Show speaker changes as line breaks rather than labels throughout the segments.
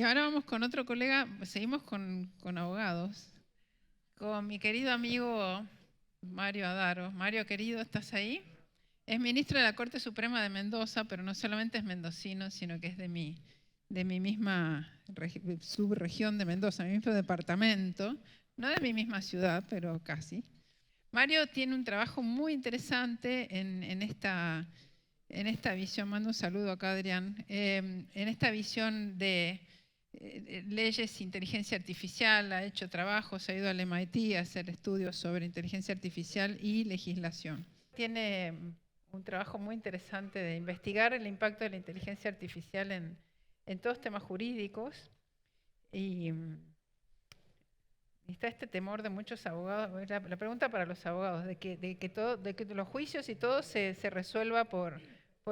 Y ahora vamos con otro colega, seguimos con abogados, con mi querido amigo Mario Adaro. Mario, querido, ¿estás ahí? Es ministro de la Corte Suprema de Mendoza, pero no solamente es mendocino, sino que es de mi misma subregión de Mendoza, mi mismo departamento, no de mi misma ciudad, pero casi. Mario tiene un trabajo muy interesante en esta visión, mando un saludo acá, Adrián, en esta visión de leyes, inteligencia artificial, ha hecho trabajos, ha ido al MIT a hacer estudios sobre inteligencia artificial y legislación. Tiene un trabajo muy interesante de investigar el impacto de la inteligencia artificial en todos temas jurídicos y está este temor de muchos abogados, la pregunta para los abogados, de que los juicios y todo se resuelva por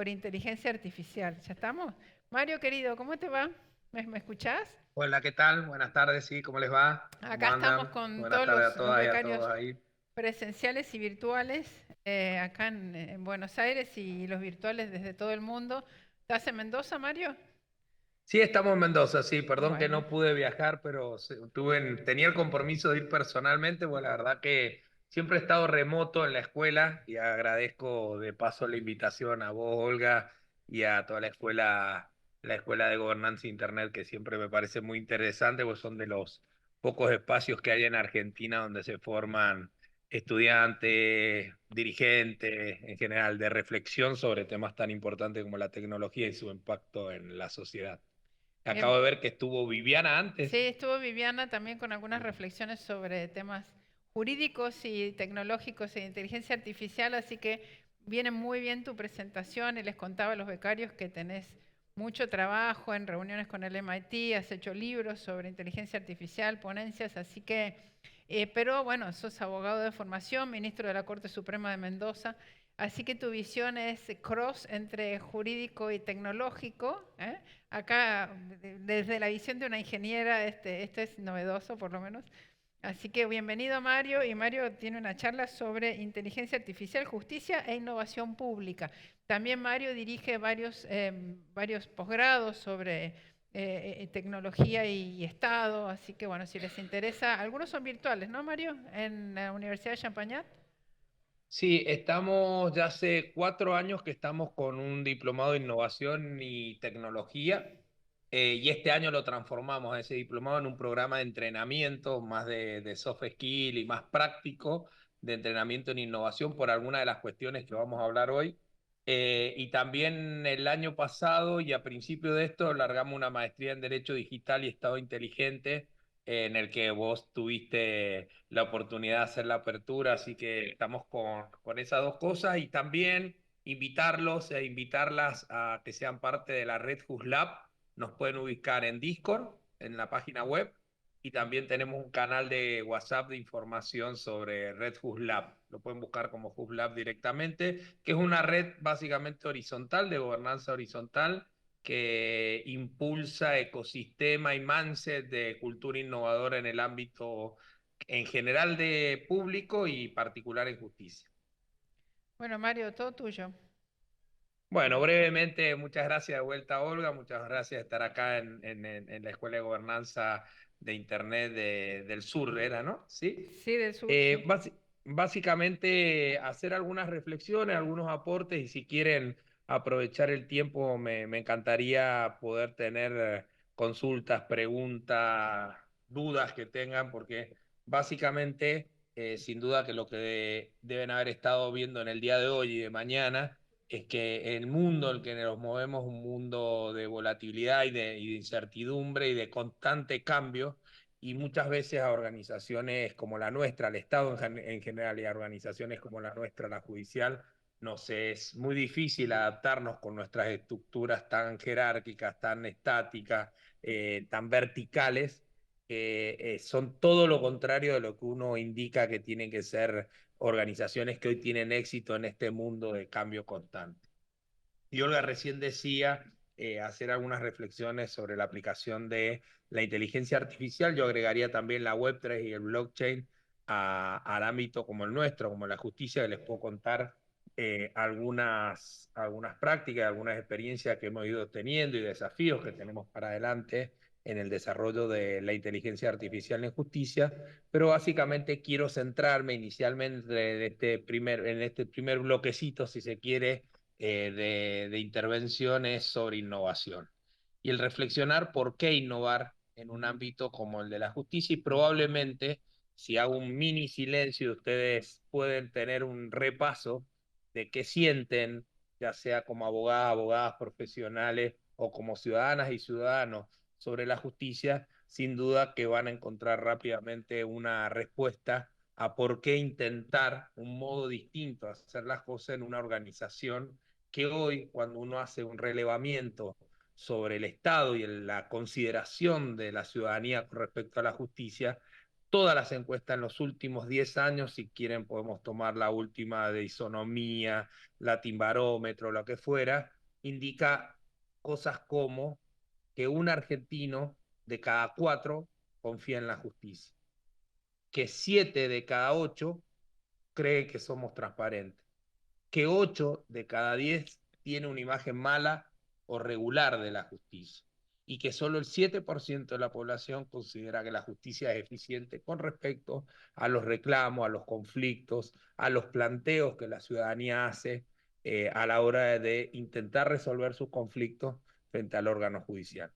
inteligencia artificial. ¿Ya estamos? Mario, querido, ¿cómo te va? ¿Me escuchás?
Hola, ¿qué tal? Buenas tardes, sí, ¿cómo les va? ¿Cómo
Acá estamos
andan?
con
Buenas
todos
tardes a
los
todas y a
becarios
todos ahí.
presenciales y virtuales, acá en Buenos Aires y los virtuales desde todo el mundo. ¿Estás en Mendoza, Mario?
Sí, estamos en Mendoza, sí, perdón que
Bueno,
no pude viajar, pero tenía el compromiso de ir personalmente, pues la verdad que siempre he estado remoto en la escuela y agradezco de paso la invitación a vos, Olga, y a toda la escuela de gobernanza internet, que siempre me parece muy interesante, pues son de los pocos espacios que hay en Argentina donde se forman estudiantes, dirigentes, en general, de reflexión sobre temas tan importantes como la tecnología y su impacto en la sociedad. Acabo
bien.
de ver que estuvo Viviana
Sí,
antes.
estuvo Viviana también con algunas reflexiones sobre temas jurídicos y tecnológicos e inteligencia artificial, así que viene muy bien tu presentación y les contaba a los becarios que tenés mucho trabajo en reuniones con el MIT, has hecho libros sobre inteligencia artificial, ponencias, así que, pero bueno, sos abogado de formación, ministro de la Corte Suprema de Mendoza, así que tu visión es cross entre jurídico y tecnológico, ¿eh? Acá, desde la visión de una ingeniera, este es novedoso por lo menos. Así que bienvenido Mario, y Mario tiene una charla sobre inteligencia artificial, justicia e innovación pública. También Mario dirige varios posgrados sobre tecnología y Estado, así que bueno, si les interesa, algunos son virtuales, ¿no Mario? En la Universidad de Champagnat.
Sí, estamos ya hace 4 años que estamos con un diplomado de innovación y tecnología, y este año lo transformamos a ese diplomado en un programa de entrenamiento más de soft skill y más práctico de entrenamiento en innovación por alguna de las cuestiones que vamos a hablar hoy. Y también el año pasado y a principio de esto largamos una maestría en Derecho Digital y Estado Inteligente, en el que vos tuviste la oportunidad de hacer la apertura, así que estamos con esas dos cosas y también invitarlos e invitarlas a que sean parte de la red JUSLab. Nos pueden ubicar en Discord, en la página web, y también tenemos un canal de WhatsApp de información sobre Red JUSLab. Lo pueden buscar como JUSLab directamente, que es una red básicamente horizontal, de gobernanza horizontal, que impulsa ecosistema y mindset de cultura innovadora en el ámbito en general de público y particular en justicia.
Bueno Mario, todo tuyo.
Bueno, brevemente, muchas gracias de vuelta, Olga, muchas gracias de estar acá en la Escuela de Gobernanza de Internet del Sur, ¿era, no? Sí.
Sí, del sur, sí.
Básicamente, hacer algunas reflexiones, algunos aportes, y si quieren aprovechar el tiempo, me encantaría poder tener consultas, preguntas, dudas que tengan, porque básicamente, sin duda que lo que deben haber estado viendo en el día de hoy y de mañana es que el mundo en el que nos movemos es un mundo de volatilidad y de incertidumbre y de constante cambio, y muchas veces a organizaciones como la nuestra, al Estado en general, y a organizaciones como la nuestra, la judicial, nos es muy difícil adaptarnos con nuestras estructuras tan jerárquicas, tan estáticas, tan verticales, que son todo lo contrario de lo que uno indica que tienen que ser organizaciones que hoy tienen éxito en este mundo de cambio constante. Y Olga recién decía hacer algunas reflexiones sobre la aplicación de la inteligencia artificial. Yo agregaría también la Web3 y el blockchain al ámbito como el nuestro, como la justicia, que les puedo contar algunas prácticas, algunas experiencias que hemos ido teniendo y desafíos que tenemos para adelante en el desarrollo de la inteligencia artificial en justicia, pero básicamente quiero centrarme inicialmente en este primer bloquecito, si se quiere, de intervenciones sobre innovación y el reflexionar por qué innovar en un ámbito como el de la justicia y probablemente si hago un mini silencio ustedes pueden tener un repaso de qué sienten, ya sea como abogadas profesionales o como ciudadanas y ciudadanos sobre la justicia, sin duda que van a encontrar rápidamente una respuesta a por qué intentar un modo distinto de hacer las cosas en una organización que hoy, cuando uno hace un relevamiento sobre el Estado y la consideración de la ciudadanía con respecto a la justicia, todas las encuestas en los últimos 10 años, si quieren podemos tomar la última de Isonomía, Latinbarómetro, lo que fuera, indica cosas como que un argentino de cada 4 confía en la justicia, que 7 de cada 8 cree que somos transparentes, que 8 de cada 10 tiene una imagen mala o regular de la justicia y que solo el 7% de la población considera que la justicia es eficiente con respecto a los reclamos, a los conflictos, a los planteos que la ciudadanía hace a la hora de intentar resolver sus conflictos frente al órgano judicial.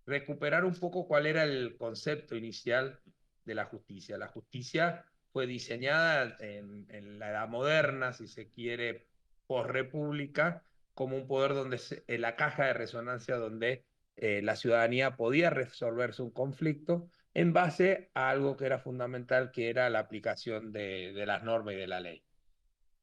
Recuperar un poco cuál era el concepto inicial de la justicia. La justicia fue diseñada en la edad moderna, si se quiere, post-república, como un poder donde en la caja de resonancia donde la ciudadanía podía resolverse un conflicto en base a algo que era fundamental, que era la aplicación de las normas y de la ley.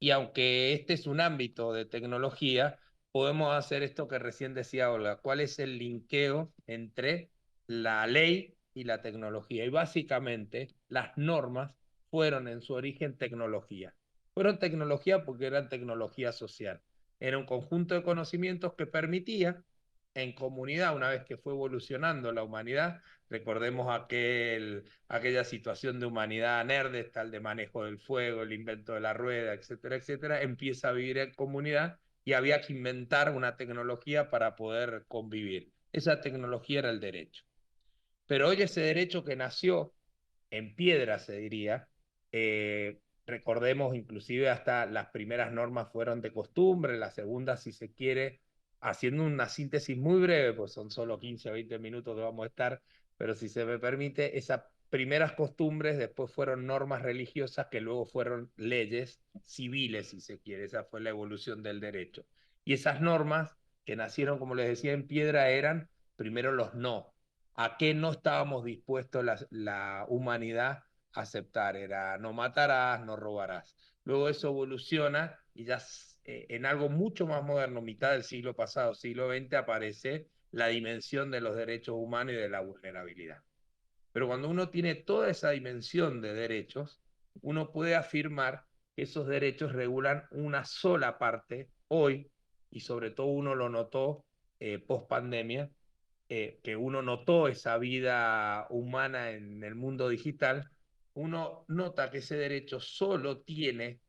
Y aunque este es un ámbito de tecnología, podemos hacer esto que recién decía Olga, ¿cuál es el linkeo entre la ley y la tecnología? Y básicamente las normas fueron en su origen tecnología. Fueron tecnología porque eran tecnología social. Era un conjunto de conocimientos que permitía en comunidad, una vez que fue evolucionando la humanidad, recordemos aquella situación de humanidad Neandertal, de manejo del fuego, el invento de la rueda, etcétera, etcétera, empieza a vivir en comunidad y había que inventar una tecnología para poder convivir. Esa tecnología era el derecho. Pero hoy ese derecho que nació en piedra, se diría, recordemos inclusive hasta las primeras normas fueron de costumbre, las segundas, si se quiere, haciendo una síntesis muy breve, pues son solo 15 o 20 minutos que vamos a estar, pero si se me permite, esas primeras costumbres después fueron normas religiosas que luego fueron leyes civiles, si se quiere, esa fue la evolución del derecho. Y esas normas que nacieron, como les decía, en piedra eran primero los no, a qué no estábamos dispuestos la humanidad a aceptar. Era no matarás, no robarás. Luego eso evoluciona y ya en algo mucho más moderno, mitad del siglo pasado, siglo XX, aparece la dimensión de los derechos humanos y de la vulnerabilidad. Pero cuando uno tiene toda esa dimensión de derechos, uno puede afirmar que esos derechos regulan una sola parte hoy, y sobre todo uno lo notó post pandemia, que uno notó esa vida humana en el mundo digital, uno nota que ese derecho solo tiene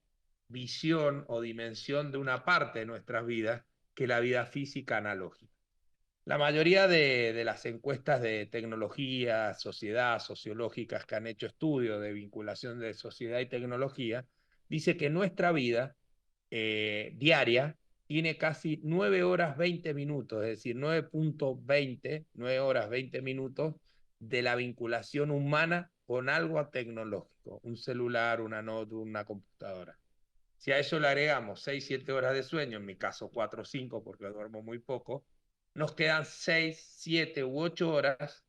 visión o dimensión de una parte de nuestras vidas, que la vida física analógica. La mayoría de las encuestas de tecnología, sociedad, sociológicas que han hecho estudios de vinculación de sociedad y tecnología, dice que nuestra vida diaria tiene casi 9 horas 20 minutos, es decir, 9.20, 9 horas 20 minutos de la vinculación humana con algo tecnológico, un celular, una notebook, una computadora. Si a eso le agregamos 6, 7 horas de sueño, en mi caso 4 o 5 porque duermo muy poco, nos quedan 6, 7 u 8 horas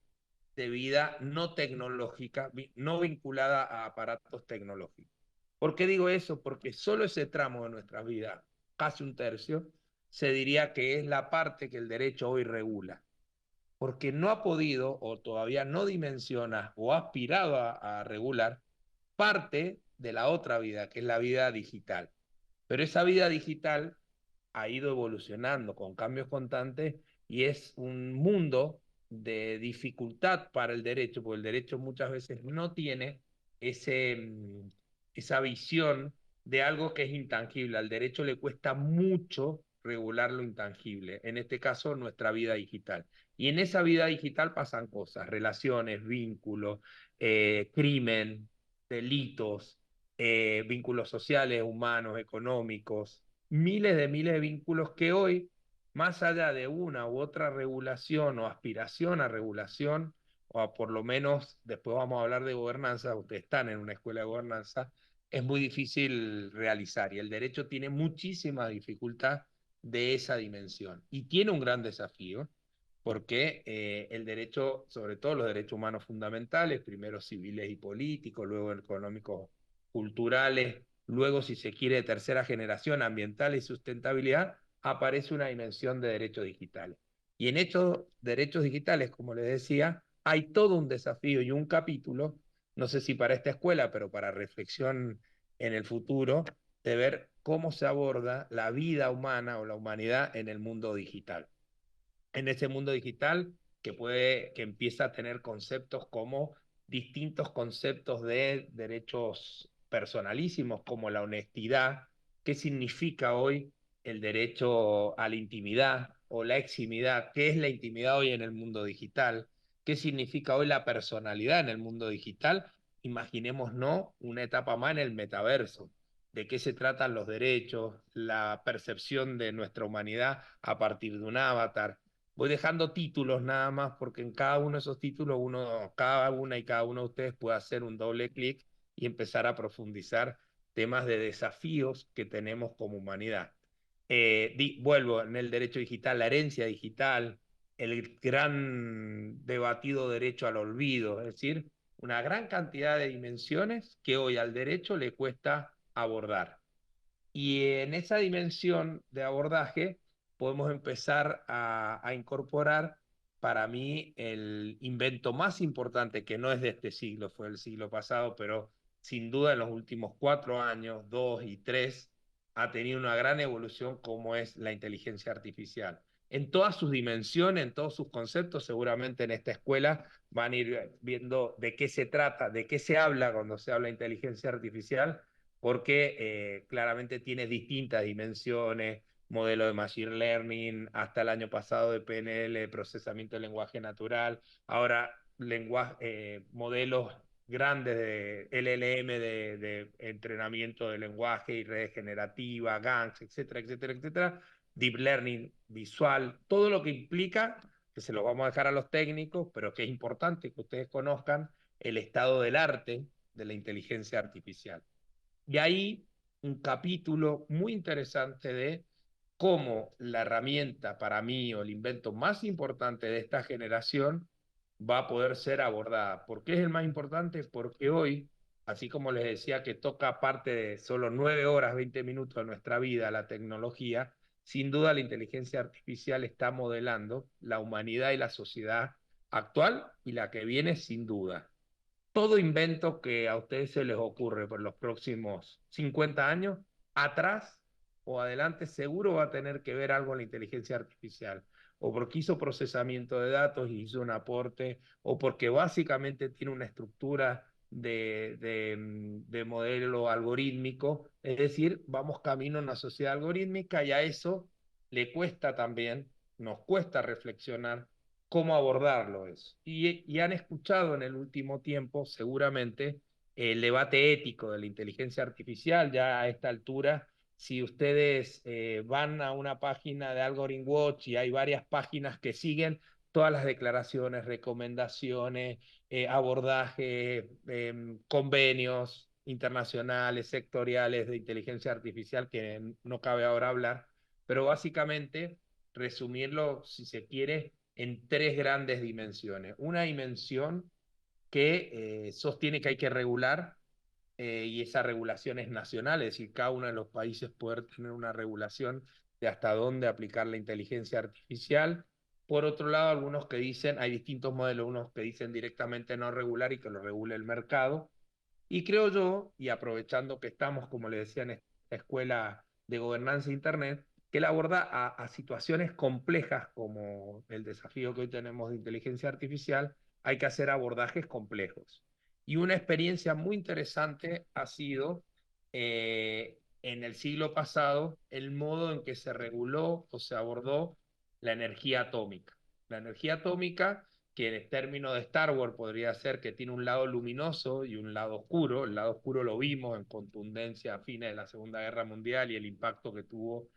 de vida no tecnológica, no vinculada a aparatos tecnológicos. ¿Por qué digo eso? Porque solo ese tramo de nuestra vida, casi un tercio, se diría que es la parte que el derecho hoy regula. Porque no ha podido o todavía no dimensiona o ha aspirado a regular parte de la otra vida, que es la vida digital. Pero esa vida digital ha ido evolucionando con cambios constantes y es un mundo de dificultad para el derecho, porque el derecho muchas veces no tiene esa visión de algo que es intangible. Al derecho le cuesta mucho regular lo intangible, en este caso nuestra vida digital. Y en esa vida digital pasan cosas, relaciones, vínculos, crimen, delitos, vínculos sociales, humanos, económicos, miles de vínculos que hoy, más allá de una u otra regulación o aspiración a regulación, o por lo menos después vamos a hablar de gobernanza, ustedes están en una escuela de gobernanza, es muy difícil realizar y el derecho tiene muchísima dificultad de esa dimensión y tiene un gran desafío porque el derecho, sobre todo los derechos humanos fundamentales, primero civiles y políticos, luego económicos, culturales, luego si se quiere de tercera generación, ambiental y sustentabilidad, aparece una dimensión de derechos digitales. Y en estos derechos digitales, como les decía, hay todo un desafío y un capítulo, no sé si para esta escuela, pero para reflexión en el futuro, de ver cómo se aborda la vida humana o la humanidad en el mundo digital. En ese mundo digital que empieza a tener conceptos como distintos conceptos de derechos personalísimos, como la honestidad, qué significa hoy el derecho a la intimidad o la eximidad, qué es la intimidad hoy en el mundo digital, qué significa hoy la personalidad en el mundo digital. Imaginémonos una etapa más en el metaverso, de qué se tratan los derechos, la percepción de nuestra humanidad a partir de un avatar. Voy dejando títulos nada más porque en cada uno de esos títulos cada una y cada uno de ustedes puede hacer un doble clic y empezar a profundizar temas de desafíos que tenemos como humanidad. Vuelvo en el derecho digital, la herencia digital, el gran debatido derecho al olvido, es decir, una gran cantidad de dimensiones que hoy al derecho le cuesta abordar. Y en esa dimensión de abordaje podemos empezar a incorporar, para mí, el invento más importante, que no es de este siglo, fue del siglo pasado, pero sin duda en los últimos 4 años, 2 y 3, ha tenido una gran evolución como es la inteligencia artificial. En todas sus dimensiones, en todos sus conceptos, seguramente en esta escuela van a ir viendo de qué se trata, de qué se habla cuando se habla de inteligencia artificial, porque claramente tiene distintas dimensiones, modelo de Machine Learning, hasta el año pasado de PNL, procesamiento de lenguaje natural, ahora modelos grandes de LLM, de entrenamiento de lenguaje y redes generativas, GANs, etcétera, etcétera, etcétera, Deep Learning visual, todo lo que implica, que se lo vamos a dejar a los técnicos, pero que es importante que ustedes conozcan el estado del arte de la inteligencia artificial. Y ahí un capítulo muy interesante de cómo la herramienta para mí o el invento más importante de esta generación va a poder ser abordada. ¿Por qué es el más importante? Porque hoy, así como les decía que toca parte de solo 9 horas, 20 minutos de nuestra vida, la tecnología, sin duda la inteligencia artificial está modelando la humanidad y la sociedad actual y la que viene sin duda. Todo invento que a ustedes se les ocurre por los próximos 50 años, atrás o adelante seguro va a tener que ver algo en la inteligencia artificial, o porque hizo procesamiento de datos y hizo un aporte, o porque básicamente tiene una estructura de modelo algorítmico, es decir, vamos camino a una sociedad algorítmica y a eso le cuesta también, nos cuesta reflexionar cómo abordarlo eso. Y han escuchado en el último tiempo, seguramente, el debate ético de la inteligencia artificial, ya a esta altura. Si ustedes van a una página de Algorithm Watch y hay varias páginas que siguen todas las declaraciones, recomendaciones, abordajes, convenios internacionales, sectoriales de inteligencia artificial, que no cabe ahora hablar, pero básicamente resumirlo, si se quiere, en tres grandes dimensiones. Una dimensión que sostiene que hay que regular, y esa regulación es nacional, es decir, cada uno de los países puede tener una regulación de hasta dónde aplicar la inteligencia artificial. Por otro lado, algunos que dicen, hay distintos modelos, unos que dicen directamente no regular y que lo regule el mercado. Y creo yo, y aprovechando que estamos, como le decía, en esta escuela de gobernanza de Internet, que él aborda a situaciones complejas como el desafío que hoy tenemos de inteligencia artificial, hay que hacer abordajes complejos. Y una experiencia muy interesante ha sido en el siglo pasado el modo en que se reguló o se abordó la energía atómica. La energía atómica, que en términos de Star Wars podría ser que tiene un lado luminoso y un lado oscuro. El lado oscuro lo vimos en contundencia a fines de la Segunda Guerra Mundial y el impacto que tuvo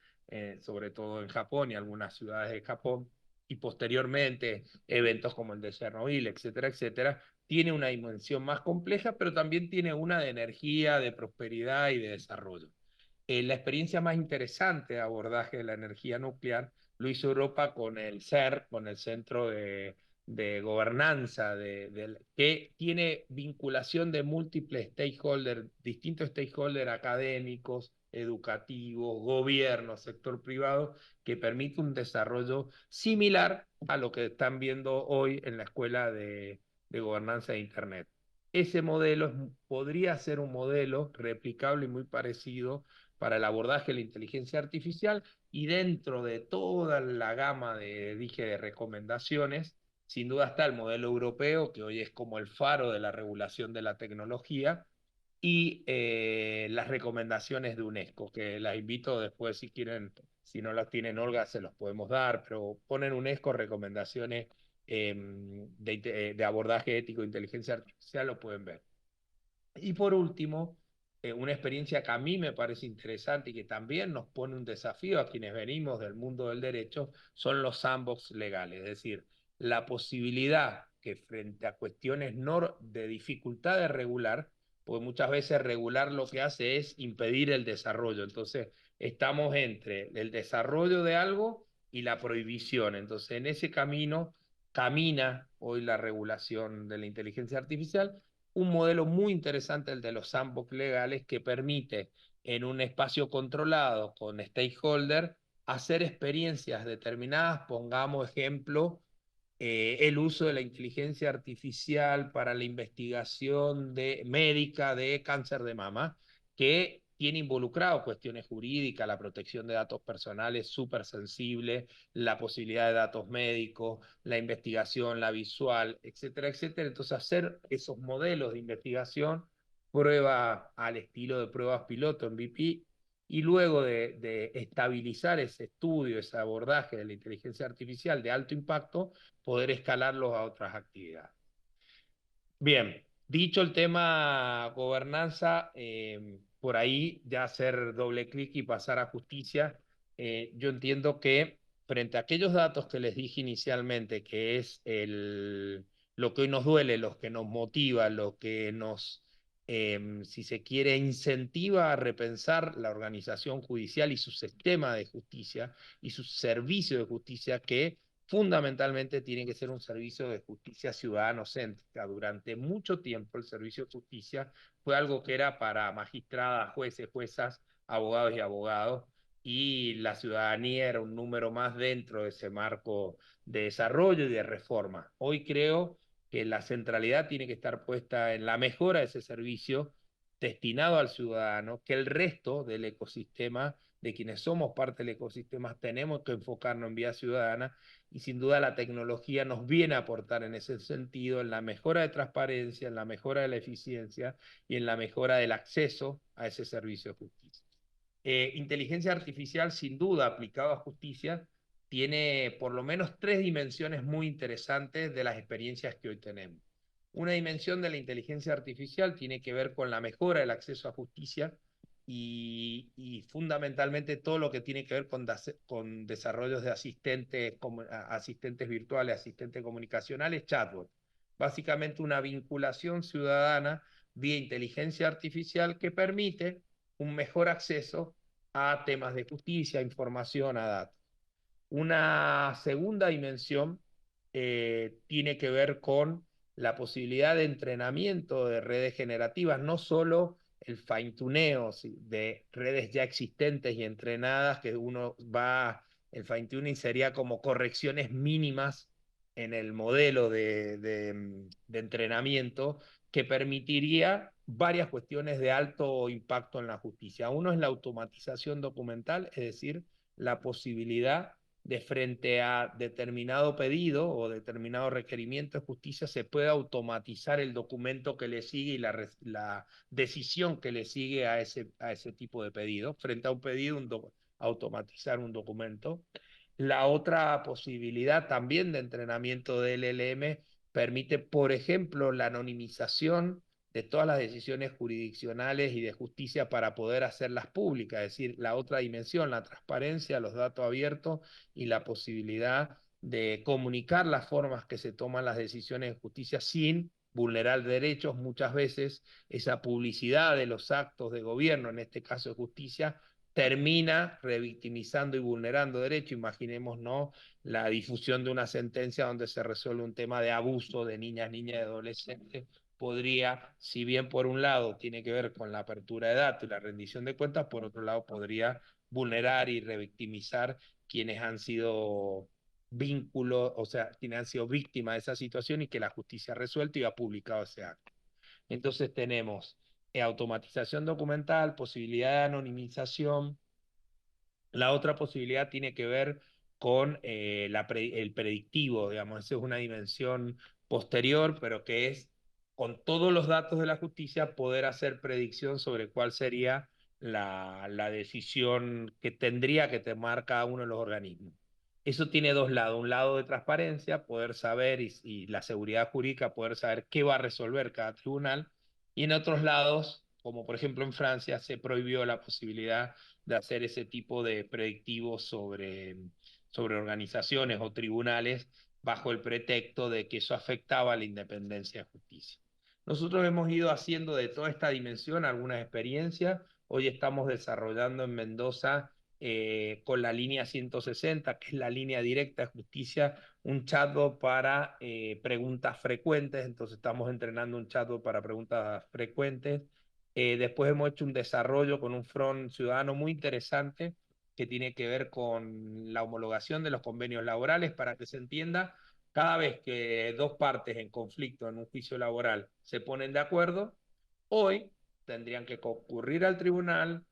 sobre todo en Japón y algunas ciudades de Japón, y posteriormente eventos como el de Chernobyl, etcétera, etcétera. Tiene una dimensión más compleja, pero también tiene una de energía, de prosperidad y de desarrollo. La experiencia más interesante de abordaje de la energía nuclear lo hizo Europa con el CER, con el Centro de Gobernanza, que tiene vinculación de múltiples stakeholders, distintos stakeholders académicos, educativos, gobierno, sector privado, que permite un desarrollo similar a lo que están viendo hoy en la Escuela de Gobernanza de Internet. Ese modelo podría ser un modelo replicable y muy parecido para el abordaje de la inteligencia artificial, y dentro de toda la gama de recomendaciones, sin duda está el modelo europeo, que hoy es como el faro de la regulación de la tecnología, y las recomendaciones de UNESCO, que las invito después si quieren, si no las tienen Olga, se los podemos dar, pero ponen UNESCO recomendaciones de abordaje ético de inteligencia artificial, lo pueden ver. Y por último, una experiencia que a mí me parece interesante y que también nos pone un desafío a quienes venimos del mundo del derecho, son los sandbox legales, es decir, la posibilidad que frente a cuestiones de dificultad de regular, porque muchas veces regular lo que hace es impedir el desarrollo. Entonces, estamos entre el desarrollo de algo y la prohibición. Entonces, en ese camino camina hoy la regulación de la inteligencia artificial, un modelo muy interesante, el de los sandbox legales, que permite en un espacio controlado con stakeholder hacer experiencias determinadas. Pongamos ejemplo, el uso de la inteligencia artificial para la investigación médica de cáncer de mama, que tiene involucrado cuestiones jurídicas, la protección de datos personales súper sensible, la posibilidad de datos médicos, la investigación, la visual, etcétera, etcétera. Entonces, hacer esos modelos de investigación, prueba al estilo de pruebas piloto en BP, y luego de estabilizar ese estudio, ese abordaje de la inteligencia artificial de alto impacto, poder escalarlos a otras actividades. Bien, dicho el tema gobernanza, por ahí ya hacer doble clic y pasar a justicia. Yo entiendo que frente a aquellos datos que les dije inicialmente, que es lo que hoy nos duele, lo que nos motiva, lo que nos, si se quiere, incentiva a repensar la organización judicial y su sistema de justicia y su servicio de justicia, que fundamentalmente tiene que ser un servicio de justicia ciudadano-céntrica. Durante mucho tiempo el servicio de justicia fue algo que era para magistradas, jueces, juezas, abogados y abogados, y la ciudadanía era un número más dentro de ese marco de desarrollo y de reforma. Hoy creo que la centralidad tiene que estar puesta en la mejora de ese servicio destinado al ciudadano, que el resto del ecosistema, de quienes somos parte del ecosistema, tenemos que enfocarnos en vía ciudadana, y sin duda la tecnología nos viene a aportar en ese sentido, en la mejora de transparencia, en la mejora de la eficiencia y en la mejora del acceso a ese servicio de justicia. Inteligencia artificial, sin duda, aplicada a justicia, tiene por lo menos tres dimensiones muy interesantes de las experiencias que hoy tenemos. Una dimensión de la inteligencia artificial tiene que ver con la mejora del acceso a justicia, y fundamentalmente todo lo que tiene que ver con desarrollos de asistentes virtuales, asistentes comunicacionales, chatbot. Básicamente una vinculación ciudadana vía inteligencia artificial que permite un mejor acceso a temas de justicia, información, a datos. Una segunda dimensión tiene que ver con la posibilidad de entrenamiento de redes generativas, no solo el fine-tuneo de redes ya existentes y entrenadas, que el fine-tuning sería como correcciones mínimas en el modelo de entrenamiento, que permitiría varias cuestiones de alto impacto en la justicia. Uno es la automatización documental, es decir, la posibilidad de frente a determinado pedido o determinado requerimiento de justicia, se puede automatizar el documento que le sigue y la decisión que le sigue a ese tipo de pedido. Frente a un pedido, automatizar un documento. La otra posibilidad también de entrenamiento de LLM permite, por ejemplo, la anonimización de todas las decisiones jurisdiccionales y de justicia para poder hacerlas públicas, es decir, la otra dimensión, la transparencia, los datos abiertos y la posibilidad de comunicar las formas que se toman las decisiones de justicia sin vulnerar derechos. Muchas veces esa publicidad de los actos de gobierno, en este caso de justicia, termina revictimizando y vulnerando derechos. Imaginemos, ¿no?, la difusión de una sentencia donde se resuelve un tema de abuso de niñas y adolescentes. Podría, si bien por un lado tiene que ver con la apertura de datos y la rendición de cuentas, por otro lado podría vulnerar y revictimizar quienes han sido vínculos, o sea, quienes han sido víctimas de esa situación y que la justicia ha resuelto y ha publicado ese acto. Entonces tenemos automatización documental, posibilidad de anonimización. La otra posibilidad tiene que ver con el predictivo, digamos, esa es una dimensión posterior, pero que es con todos los datos de la justicia poder hacer predicción sobre cuál sería la decisión que tendría que tomar cada uno de los organismos. Eso tiene dos lados, un lado de transparencia, poder saber, y la seguridad jurídica, poder saber qué va a resolver cada tribunal, y en otros lados, como por ejemplo en Francia, se prohibió la posibilidad de hacer ese tipo de predictivos sobre organizaciones o tribunales bajo el pretexto de que eso afectaba a la independencia de justicia. Nosotros hemos ido haciendo de toda esta dimensión algunas experiencias. Hoy estamos desarrollando en Mendoza con la línea 160, que es la línea directa de justicia, un chatbot para preguntas frecuentes. Entonces estamos entrenando un chatbot para preguntas frecuentes. Después hemos hecho un desarrollo con un front ciudadano muy interesante que tiene que ver con la homologación de los convenios laborales. Para que se entienda, cada vez que dos partes en conflicto en un juicio laboral se ponen de acuerdo, hoy tendrían que concurrir al tribunal,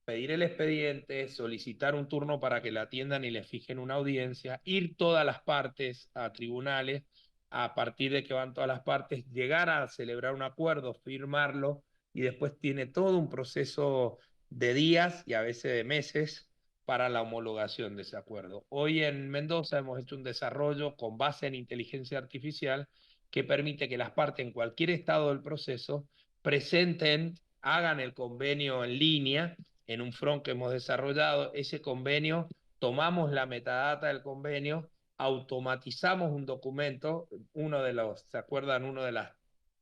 pedir el expediente, solicitar un turno para que la atiendan y le fijen una audiencia, ir todas las partes a tribunales, a partir de que van todas las partes, llegar a celebrar un acuerdo, firmarlo, y después tiene todo un proceso de días y a veces de meses para la homologación de ese acuerdo. Hoy en Mendoza hemos hecho un desarrollo con base en inteligencia artificial que permite que las partes en cualquier estado del proceso presenten, hagan el convenio en línea en un front que hemos desarrollado. Ese convenio, tomamos la metadata del convenio, automatizamos un documento. ¿Se acuerdan? Una de las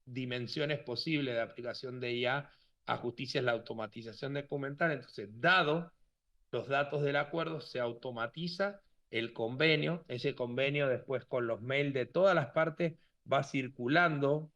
dimensiones posibles de aplicación de IA a justicia es la automatización documental. Entonces, dado los datos del acuerdo, se automatiza el convenio. Ese convenio después, con los mails de todas las partes, va circulando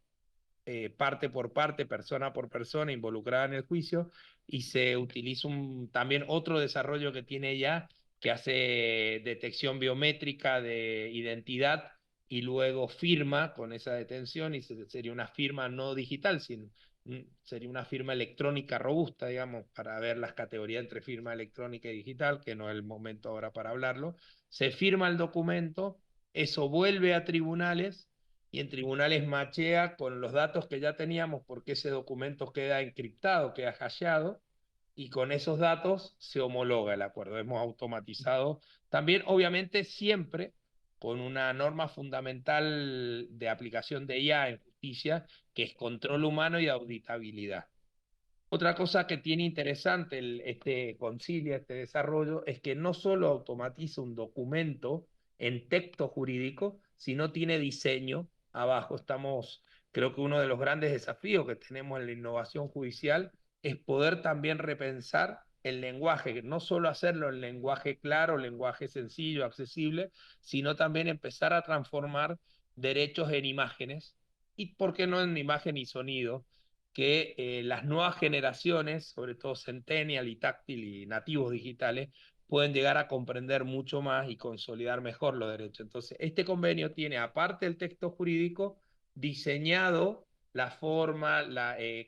parte por parte, persona por persona involucrada en el juicio, y se utiliza también otro desarrollo que tiene ya, que hace detección biométrica de identidad y luego firma con esa detención, y sería una firma no digital, sería una firma electrónica robusta, digamos, para ver las categorías entre firma electrónica y digital, que no es el momento ahora para hablarlo. Se firma el documento, eso vuelve a tribunales, y en tribunales machea con los datos que ya teníamos, porque ese documento queda encriptado, queda hasheado, y con esos datos se homologa el acuerdo. Hemos automatizado también, obviamente, siempre con una norma fundamental de aplicación de IA en justicia, que es control humano y auditabilidad. Otra cosa que tiene interesante este desarrollo, es que no solo automatiza un documento en texto jurídico, sino tiene diseño abajo. Creo que uno de los grandes desafíos que tenemos en la innovación judicial es poder también repensar el lenguaje, no solo hacerlo en lenguaje claro, lenguaje sencillo, accesible, sino también empezar a transformar derechos en imágenes, y por qué no en imagen y sonido, que las nuevas generaciones, sobre todo Centennial y Táctil y nativos digitales, pueden llegar a comprender mucho más y consolidar mejor los derechos. Entonces, este convenio tiene, aparte del texto jurídico, diseñado la forma,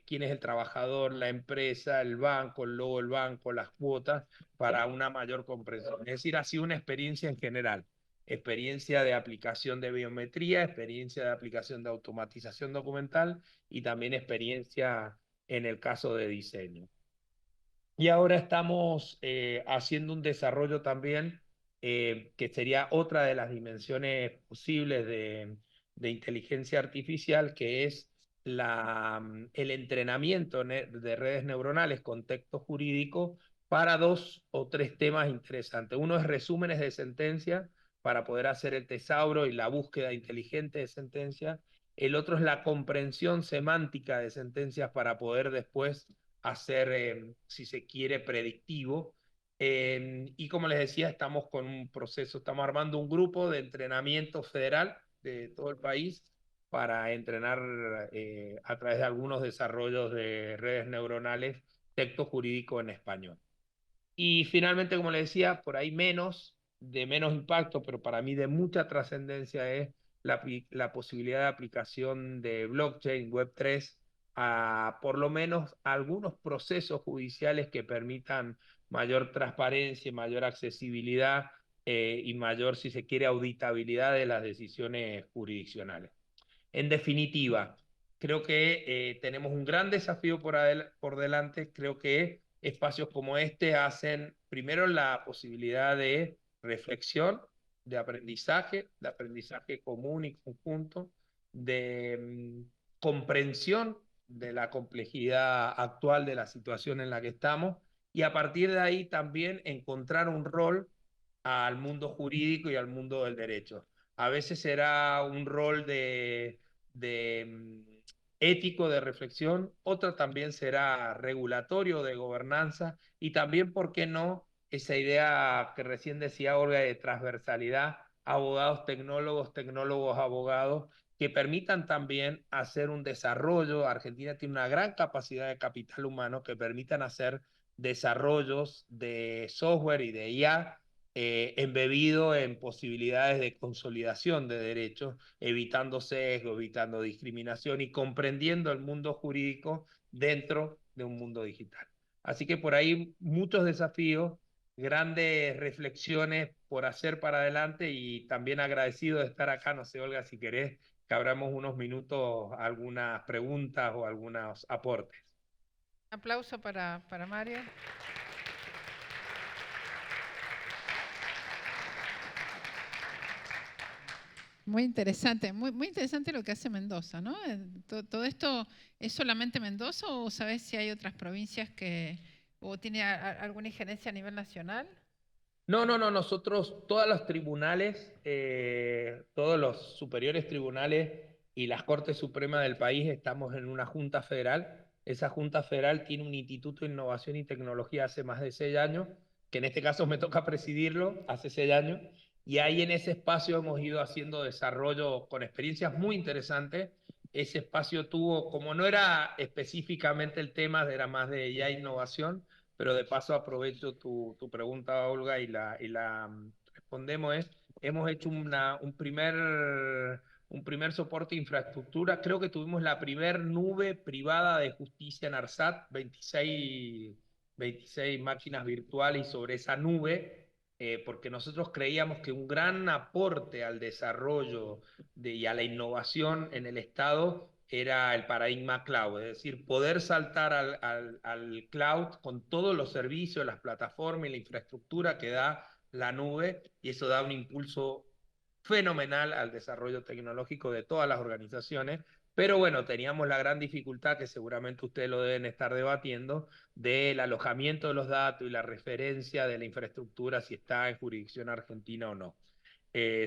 quién es el trabajador, la empresa, el banco, el logo del banco, las cuotas, para una mayor comprensión. Es decir, ha sido una experiencia en general. Experiencia de aplicación de biometría, experiencia de aplicación de automatización documental y también experiencia en el caso de diseño. Y ahora estamos haciendo un desarrollo también, que sería otra de las dimensiones posibles de inteligencia artificial, que es el entrenamiento de redes neuronales con texto jurídico para dos o tres temas interesantes. Uno es resúmenes de sentencia para poder hacer el tesauro y la búsqueda inteligente de sentencias. El otro es la comprensión semántica de sentencias para poder después hacer, si se quiere, predictivo. Y como les decía, estamos con un proceso, estamos armando un grupo de entrenamiento federal de todo el país para entrenar a través de algunos desarrollos de redes neuronales texto jurídico en español. Y finalmente, como le decía, por ahí de menos impacto, pero para mí de mucha trascendencia es la posibilidad de aplicación de blockchain Web3 a por lo menos algunos procesos judiciales que permitan mayor transparencia, mayor accesibilidad y mayor, si se quiere, auditabilidad de las decisiones jurisdiccionales. En definitiva, creo que tenemos un gran desafío por delante. Creo que espacios como este hacen primero la posibilidad de reflexión, de aprendizaje común y conjunto, de comprensión de la complejidad actual de la situación en la que estamos y a partir de ahí también encontrar un rol al mundo jurídico y al mundo del derecho. A veces será un rol de ético, de reflexión, otra también será regulatorio, de gobernanza, y también, ¿por qué no?, esa idea que recién decía Olga de transversalidad, abogados, tecnólogos, abogados, que permitan también hacer un desarrollo. Argentina tiene una gran capacidad de capital humano que permitan hacer desarrollos de software y de IA embebido en posibilidades de consolidación de derechos, evitando sesgo, evitando discriminación y comprendiendo el mundo jurídico dentro de un mundo digital. Así que por ahí muchos desafíos, grandes reflexiones por hacer para adelante y también agradecido de estar acá. No sé, Olga, si querés que abramos unos minutos, algunas preguntas o algunos aportes.
Aplauso para Mario. Muy interesante, muy interesante lo que hace Mendoza, ¿no? ¿Todo esto es solamente Mendoza o sabes si hay otras provincias que, o tiene alguna injerencia a nivel nacional?
No, no, no, nosotros, todos los tribunales, todos los superiores tribunales y las Cortes Supremas del país estamos en una Junta Federal. Esa Junta Federal tiene un Instituto de Innovación y Tecnología hace más de 6 años, que en este caso me toca presidirlo hace 6 años, y ahí en ese espacio hemos ido haciendo desarrollo con experiencias muy interesantes. Ese espacio tuvo, como no era específicamente el tema, era más de ya innovación, pero de paso aprovecho tu pregunta, Olga, y la respondemos. Hemos hecho un primer soporte de infraestructura. Creo que tuvimos la primer nube privada de justicia en ARSAT, 26 máquinas virtuales, y sobre esa nube, porque nosotros creíamos que un gran aporte al desarrollo y a la innovación en el Estado era el paradigma cloud, es decir, poder saltar al cloud con todos los servicios, las plataformas y la infraestructura que da la nube, y eso da un impulso fenomenal al desarrollo tecnológico de todas las organizaciones. Pero bueno, teníamos la gran dificultad, que seguramente ustedes lo deben estar debatiendo, del alojamiento de los datos y la referencia de la infraestructura, si está en jurisdicción argentina o no.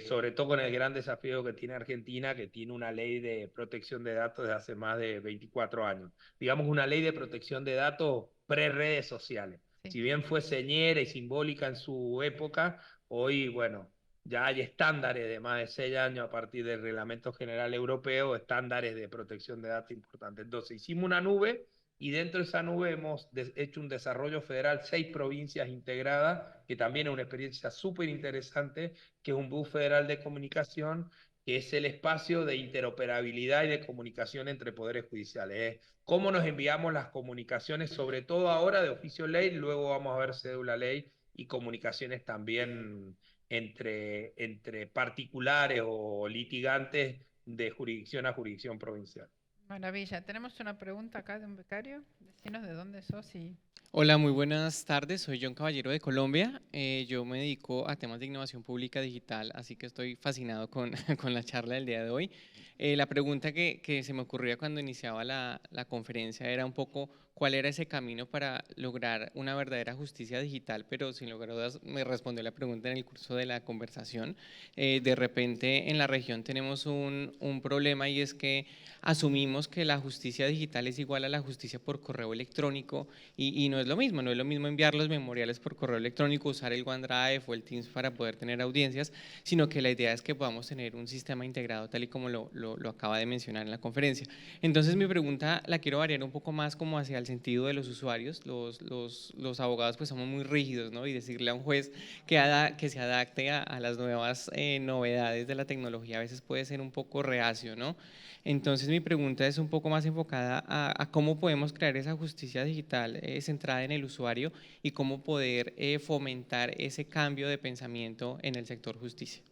Sobre todo con el gran desafío que tiene Argentina, que tiene una ley de protección de datos de hace más de 24 años. Digamos, una ley de protección de datos pre-redes sociales.
Sí.
Si bien fue señera y simbólica en su época, hoy, bueno, ya hay estándares de más de 6 años a partir del Reglamento General Europeo, estándares de protección de datos importantes. Entonces, hicimos una nube y dentro de esa nube hemos hecho un desarrollo federal, 6 provincias integradas, que también es una experiencia súper interesante, que es un bus federal de comunicación, que es el espacio de interoperabilidad y de comunicación entre poderes judiciales. Cómo nos enviamos las comunicaciones, sobre todo ahora de oficio ley, luego vamos a ver cédula ley y comunicaciones también entre particulares o litigantes de jurisdicción a jurisdicción provincial.
Maravilla. Tenemos una pregunta acá de un becario. Decinos de dónde sos y...
Hola, muy buenas tardes. Soy John Caballero de Colombia. Yo me dedico a temas de innovación pública digital, así que estoy fascinado con, con la charla del día de hoy. La pregunta que se me ocurría cuando iniciaba la conferencia era un poco cuál era ese camino para lograr una verdadera justicia digital, pero sin lugar a dudas me respondió la pregunta en el curso de la conversación. De repente en la región tenemos un problema y es que asumimos que la justicia digital es igual a la justicia por correo electrónico y no es lo mismo, no es lo mismo enviar los memoriales por correo electrónico, usar el OneDrive o el Teams para poder tener audiencias, sino que la idea es que podamos tener un sistema integrado tal y como lo acaba de mencionar en la conferencia. Entonces mi pregunta la quiero variar un poco más como hacia el sentido de los usuarios. Los abogados pues somos muy rígidos, ¿no? Y decirle a un juez que se adapte a las nuevas novedades de la tecnología a veces puede ser un poco reacio, ¿no? Entonces mi pregunta es un poco más enfocada a cómo podemos crear esa justicia digital centrada en el usuario y cómo poder fomentar ese cambio de pensamiento en el sector justicia.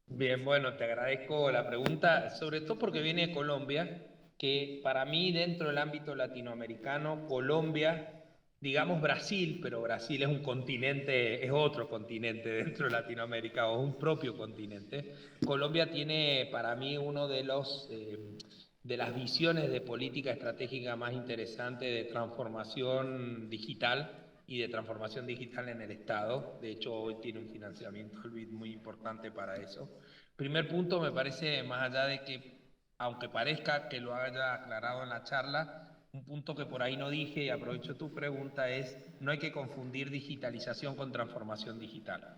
Bien, bueno, te agradezco la pregunta, sobre todo porque viene de Colombia, que para mí dentro del ámbito latinoamericano, Colombia, digamos Brasil, pero Brasil es un continente, es otro continente dentro de Latinoamérica o un propio continente. Colombia tiene para mí uno de las visiones de política estratégica más interesantes de transformación digital y de transformación digital en el Estado. De hecho, hoy tiene un financiamiento del BID muy importante para eso. Primer punto, me parece, más allá de que, aunque parezca que lo haya aclarado en la charla, un punto que por ahí no dije y aprovecho tu pregunta es, no hay que confundir digitalización con transformación digital.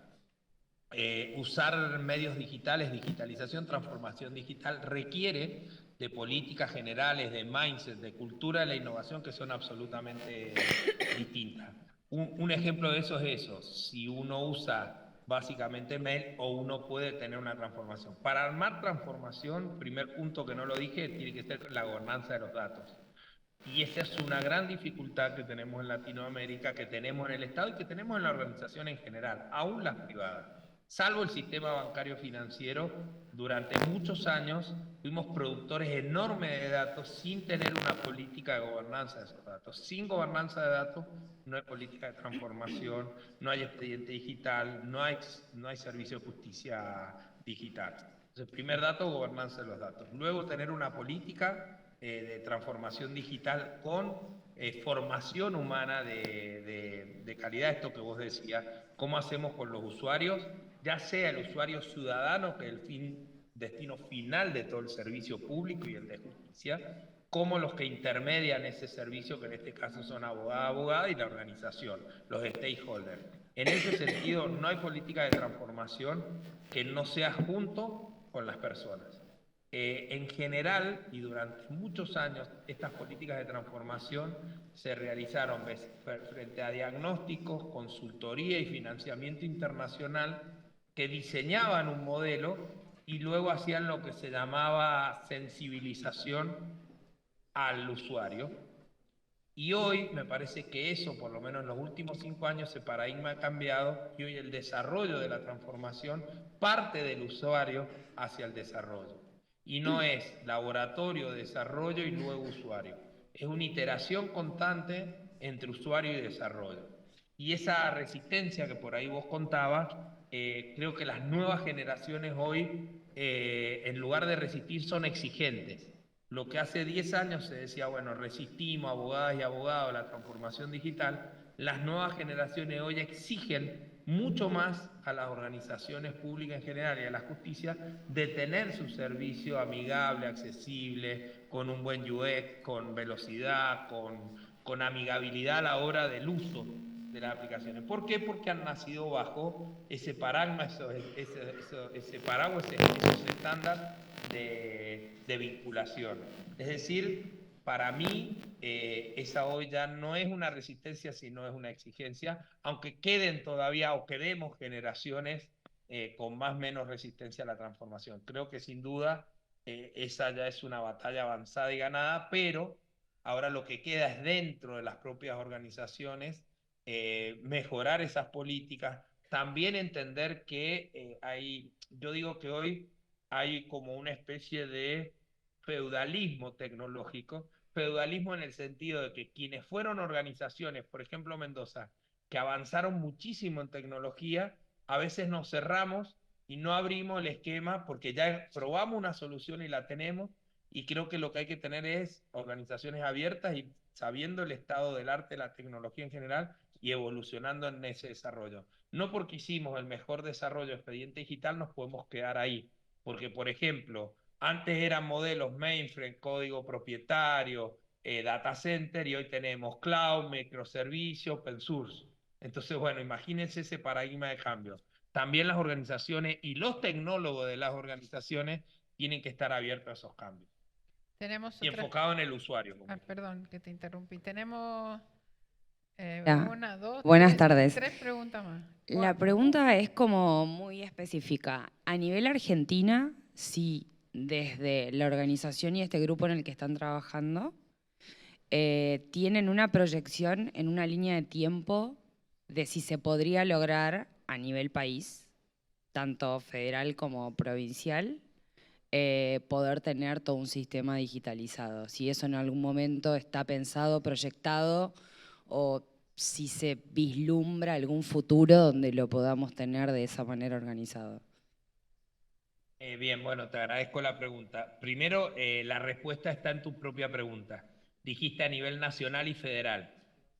Usar medios digitales, digitalización, transformación digital, requiere de políticas generales, de mindset, de cultura de la innovación que son absolutamente distintas. Un ejemplo de eso es eso, si uno usa básicamente mail o uno puede tener una transformación. Para armar transformación, primer punto que no lo dije, tiene que ser la gobernanza de los datos. Y esa es una gran dificultad que tenemos en Latinoamérica, que tenemos en el Estado y que tenemos en la organización en general, aún las privadas. Salvo el sistema bancario financiero, durante muchos años fuimos productores enormes de datos sin tener una política de gobernanza de esos datos. Sin gobernanza de datos no hay política de transformación, no hay expediente digital, no hay servicio de justicia digital. Entonces, primer dato, gobernanza de los datos. Luego, tener una política de transformación digital con formación humana de calidad, esto que vos decías, cómo hacemos con los usuarios, ya sea el usuario ciudadano, que es el destino final de todo el servicio público y el de justicia, como los que intermedian ese servicio, que en este caso son abogada y la organización, los stakeholders. En ese sentido, no hay política de transformación que no sea junto con las personas. En general, y durante muchos años, estas políticas de transformación se realizaron frente a diagnósticos, consultoría y financiamiento internacional que diseñaban un modelo y luego hacían lo que se llamaba sensibilización al usuario. Y hoy me parece que eso, por lo menos en los últimos 5 años, ese paradigma ha cambiado y hoy el desarrollo de la transformación parte del usuario hacia el desarrollo. Y no es laboratorio, desarrollo y luego usuario. Es una iteración constante entre usuario y desarrollo. Y esa resistencia que por ahí vos contabas, creo que las nuevas generaciones hoy, en lugar de resistir, son exigentes. Lo que hace 10 años se decía, bueno, resistimos, abogadas y abogados, la transformación digital, las nuevas generaciones hoy exigen mucho más a las organizaciones públicas en general y a la justicia de tener su servicio amigable, accesible, con un buen UX, con velocidad, con amigabilidad a la hora del uso de las aplicaciones. ¿Por qué? Porque han nacido bajo ese paradigma, ese paraguas, esos estándares de vinculación. Es decir, para mí, esa hoy ya no es una resistencia, sino es una exigencia, aunque queden todavía o quedemos generaciones con más o menos resistencia a la transformación. Creo que sin duda esa ya es una batalla avanzada y ganada, pero ahora lo que queda es dentro de las propias organizaciones mejorar esas políticas, también entender que yo digo que hoy hay como una especie de feudalismo tecnológico, feudalismo en el sentido de que quienes fueron organizaciones, por ejemplo Mendoza, que avanzaron muchísimo en tecnología, a veces nos cerramos y no abrimos el esquema porque ya probamos una solución y la tenemos, y creo que lo que hay que tener es organizaciones abiertas y sabiendo el estado del arte, la tecnología en general y evolucionando en ese desarrollo. No porque hicimos el mejor desarrollo de expediente digital nos podemos quedar ahí, porque por ejemplo, antes eran modelos mainframe, código propietario, data center, y hoy tenemos cloud, microservicios, open source. Entonces, bueno, imagínense ese paradigma de cambio. También las organizaciones y los tecnólogos de las organizaciones tienen que estar abiertos a esos cambios
Tenemos
y
otra...
enfocados en el usuario.
perdón que te interrumpí. Tenemos
Hola,
una, dos,
buenas tardes.
tres preguntas más.
La pregunta es como muy específica. A nivel Argentina, si desde la organización y este grupo en el que están trabajando, tienen una proyección en una línea de tiempo de si se podría lograr a nivel país, tanto federal como provincial, poder tener todo un sistema digitalizado. Si eso en algún momento está pensado, proyectado, o si se vislumbra algún futuro donde lo podamos tener de esa manera organizado.
Bien, bueno, te agradezco la pregunta. Primero, la respuesta está en tu propia pregunta. Dijiste a nivel nacional y federal.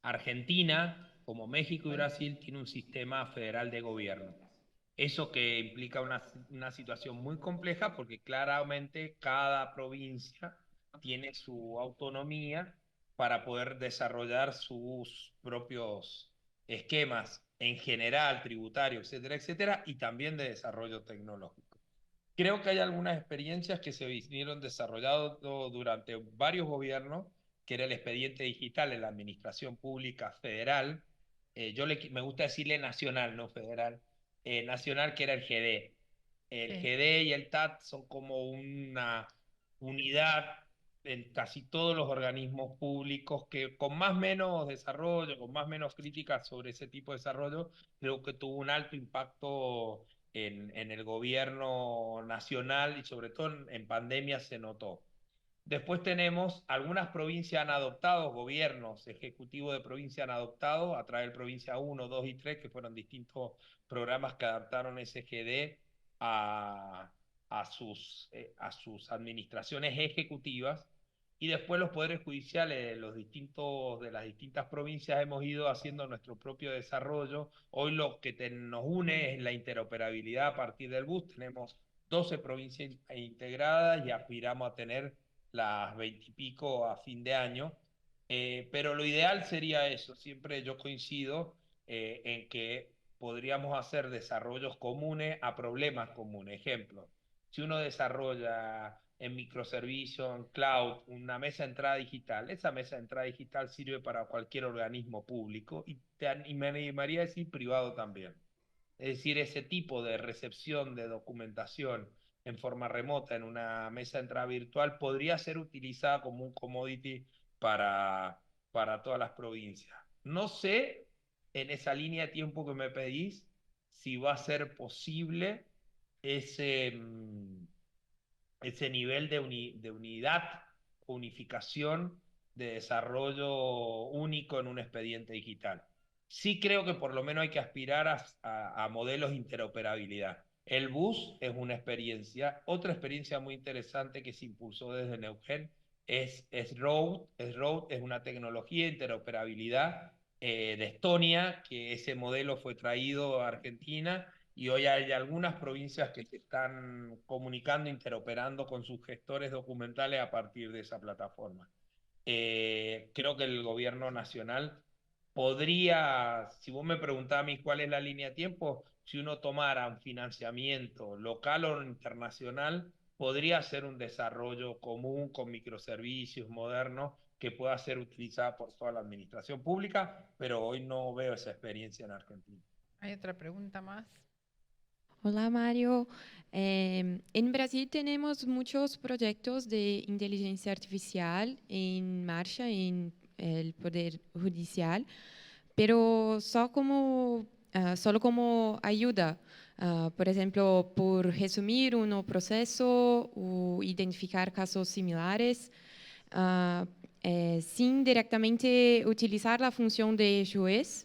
Argentina, como México y Brasil, tiene un sistema federal de gobierno. Eso que implica una situación muy compleja porque claramente cada provincia tiene su autonomía para poder desarrollar sus propios esquemas en general, tributarios, etcétera, etcétera, y también de desarrollo tecnológico. Creo que hay algunas experiencias que se vinieron desarrollando durante varios gobiernos, que era el expediente digital en la administración pública federal. Me gusta decirle nacional, no federal. Nacional, que era el GD. El
Sí.
GD y el TAT son como una unidad en casi todos los organismos públicos que con más o menos desarrollo, con más o menos críticas sobre ese tipo de desarrollo, creo que tuvo un alto impacto en el gobierno nacional y sobre todo en pandemia se notó. Después tenemos algunas provincias han adoptado, gobiernos ejecutivos de provincia han adoptado, a través de provincia 1, 2 y 3, que fueron distintos programas que adaptaron SGD a sus administraciones ejecutivas. Y después los poderes judiciales de las distintas provincias hemos ido haciendo nuestro propio desarrollo. Hoy lo que nos une es la interoperabilidad a partir del BUS. Tenemos 12 provincias integradas y aspiramos a tener las 20 y pico a fin de año. Pero lo ideal sería eso. Siempre yo coincido en que podríamos hacer desarrollos comunes a problemas comunes. Ejemplo, si uno desarrolla en microservicio, en cloud, una mesa de entrada digital, esa mesa de entrada digital sirve para cualquier organismo público y me animaría a decir privado también. Es decir, ese tipo de recepción de documentación en forma remota en una mesa de entrada virtual podría ser utilizada como un commodity para, para todas las provincias. No sé, en esa línea de tiempo que me pedís, si va a ser posible ese, ese nivel de unidad, unificación, de desarrollo único en un expediente digital. Sí creo que por lo menos hay que aspirar a modelos de interoperabilidad. El bus es una experiencia. Otra experiencia muy interesante que se impulsó desde Neuquén es Road. Road es una tecnología de interoperabilidad de Estonia, que ese modelo fue traído a Argentina y hoy hay algunas provincias que se están comunicando, interoperando con sus gestores documentales a partir de esa plataforma. Creo que el gobierno nacional podría, si vos me preguntás a mí cuál es la línea de tiempo, si uno tomara un financiamiento local o internacional, podría ser un desarrollo común con microservicios modernos que pueda ser utilizada por toda la administración pública, pero hoy no veo esa experiencia en Argentina.
Hay otra pregunta más.
Hola Mario. En Brasil tenemos muchos proyectos de inteligencia artificial en marcha en el Poder Judicial, pero solo como ayuda. Por ejemplo, por resumir un proceso o identificar casos similares, sin directamente utilizar la función de juez.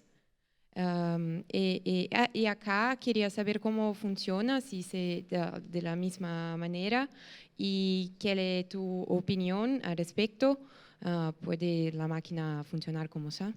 Y acá quería saber cómo funciona, si se da de la misma manera y qué es tu opinión al respecto. ¿Puede la máquina funcionar como sea?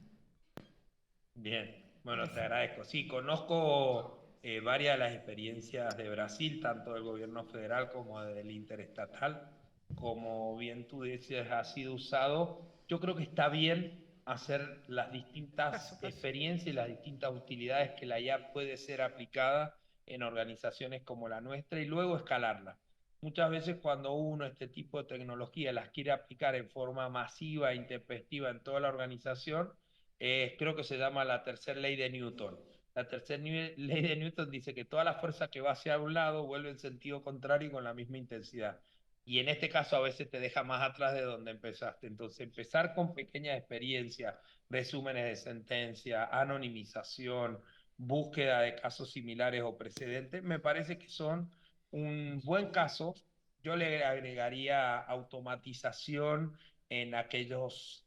Bien, bueno, te agradezco. Sí, conozco varias de las experiencias de Brasil, tanto del gobierno federal como del interestatal. Como bien tú dices, ha sido usado. Yo creo que está bien hacer las distintas
Paso a paso.
experiencias y las distintas utilidades que la IA puede ser aplicada en organizaciones como la nuestra y luego escalarla. Muchas veces cuando uno este tipo de tecnología las quiere aplicar en forma masiva e intempestiva en toda la organización, creo que se llama la tercera ley de Newton. La tercera ley de Newton dice que toda la fuerza que va hacia un lado vuelve en sentido contrario y con la misma intensidad. Y en este caso a veces te deja más atrás de donde empezaste. Entonces empezar con pequeñas experiencias, resúmenes de sentencia, anonimización, búsqueda de casos similares o precedentes, me parece que son un buen caso. Yo le agregaría automatización en aquellos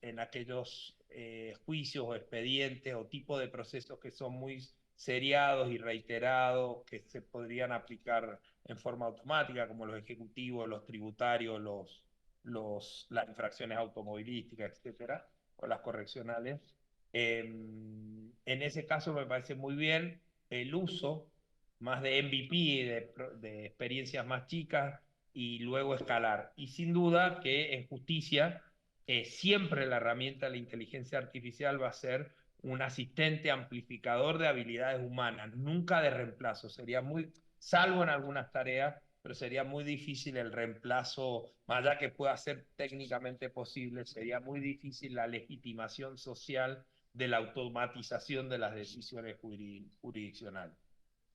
juicios o expedientes o tipos de procesos que son muy seriados y reiterados, que se podrían aplicar en forma automática, como los ejecutivos, los tributarios, las infracciones automovilísticas, etcétera, o las correccionales. En ese caso me parece muy bien el uso más de MVP, de experiencias más chicas, y luego escalar. Y sin duda que en justicia siempre la herramienta de la inteligencia artificial va a ser un asistente amplificador de habilidades humanas, nunca de reemplazo. Sería muy, salvo en algunas tareas, pero sería muy difícil el reemplazo, más allá que pueda ser técnicamente posible, sería muy difícil la legitimación social de la automatización de las decisiones jurisdiccionales.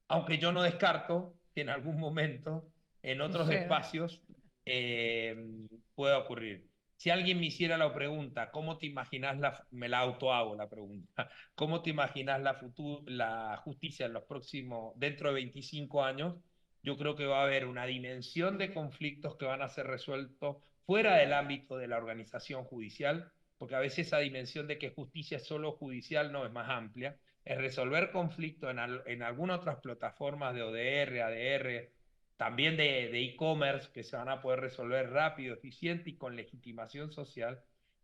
Aunque yo no descarto que en algún momento, en otros
Suceda.
espacios, pueda ocurrir. Si alguien me hiciera la pregunta, ¿cómo te imaginas me la autohago la pregunta, ¿cómo te imaginas la justicia en los próximos, dentro de 25 años? Yo creo que va a haber una dimensión de conflictos que van a ser resueltos fuera del ámbito de la organización judicial, porque a veces esa dimensión de que justicia es solo judicial no es más amplia, es resolver conflictos en algunas otras plataformas de ODR, ADR, también de e-commerce, que se van a poder resolver rápido, eficiente y con legitimación social.